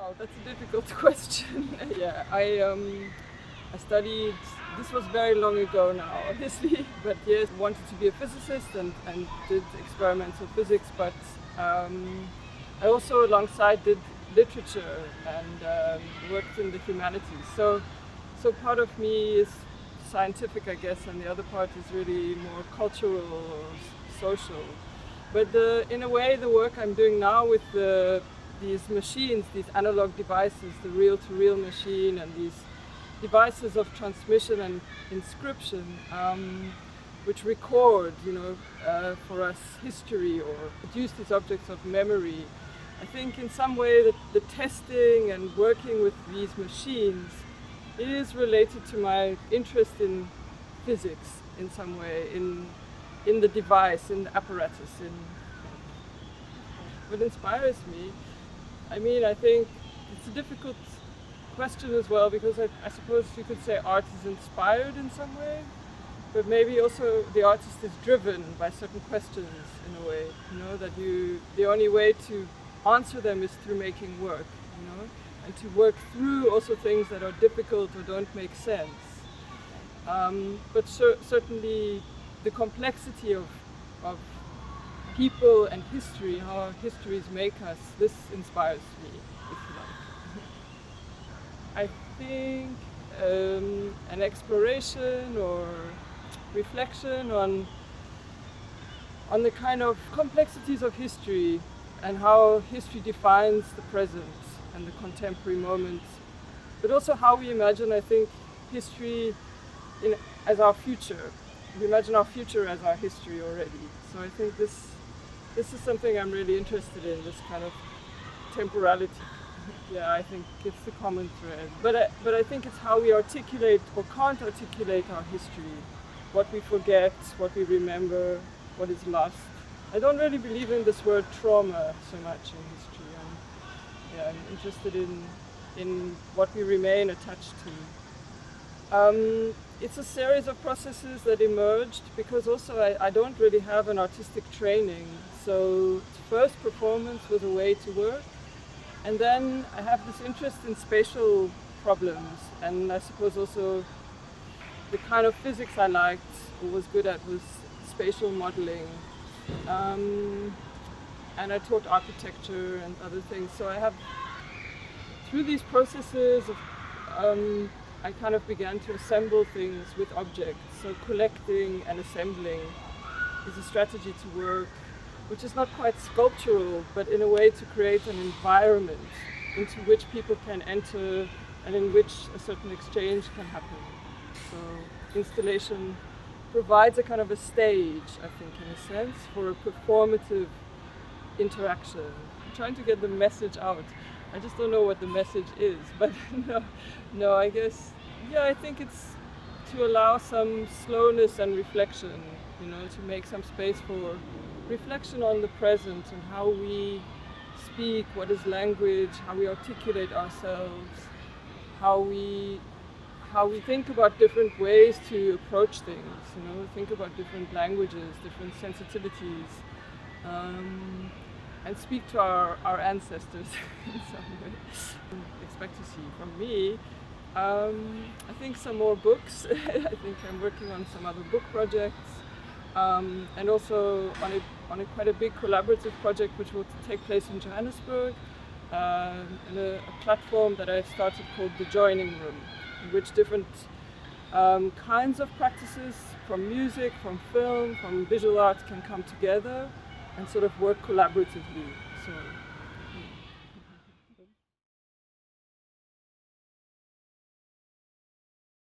Wow, that's a difficult question. Yeah, I studied, this was very long ago now, obviously, but yes, wanted to be a physicist and did experimental physics, but I also alongside did literature and worked in the humanities. So part of me is scientific, I guess, and the other part is really more cultural or social. But in a way, the work I'm doing now with these machines, these analog devices, the reel-to-reel machine, and these devices of transmission and inscription, which record, for us history or produce these objects of memory. I think in some way that the testing and working with these machines is related to my interest in physics in some way, in the device, in the apparatus. What inspires me, I think it's a difficult question as well, because I suppose you could say art is inspired in some way, but maybe also the artist is driven by certain questions in a way, that the only way to answer them is through making work, and to work through also things that are difficult or don't make sense. But certainly the complexity of people and history, how our histories make us, this inspires me, if you like. I think an exploration or reflection on the kind of complexities of history and how history defines the present and the contemporary moment, but also how we imagine, I think, history as our future. We imagine our future as our history already. So I think this is something I'm really interested in, this kind of temporality. Yeah, I think it's the common thread. But I think it's how we articulate or can't articulate our history, what we forget, what we remember, what is lost. I don't really believe in this word trauma so much in history. I'm interested in what we remain attached to. It's a series of processes that emerged because also I don't really have an artistic training. So first performance was a way to work, and then I have this interest in spatial problems, and I suppose also the kind of physics I liked or was good at was spatial modeling. And I taught architecture and other things. So I have, through these processes, I kind of began to assemble things with objects. So collecting and assembling is a strategy to work, which is not quite sculptural, but in a way to create an environment into which people can enter and in which a certain exchange can happen. So installation provides a kind of a stage, I think, in a sense, for a performative interaction. I'm trying to get the message out. I just don't know what the message is, but no, I guess, I think it's to allow some slowness and reflection, to make some space for reflection on the present and how we speak, what is language, how we articulate ourselves, how we think about different ways to approach things, think about different languages, different sensitivities, and speak to our ancestors in some way. Expect to see from me. I think some more books. I think I'm working on some other book projects, and also on a quite a big collaborative project which will take place in Johannesburg, in a platform that I've started called The Joining Room, in which different kinds of practices from music, from film, from visual art can come together and sort of work collaboratively. So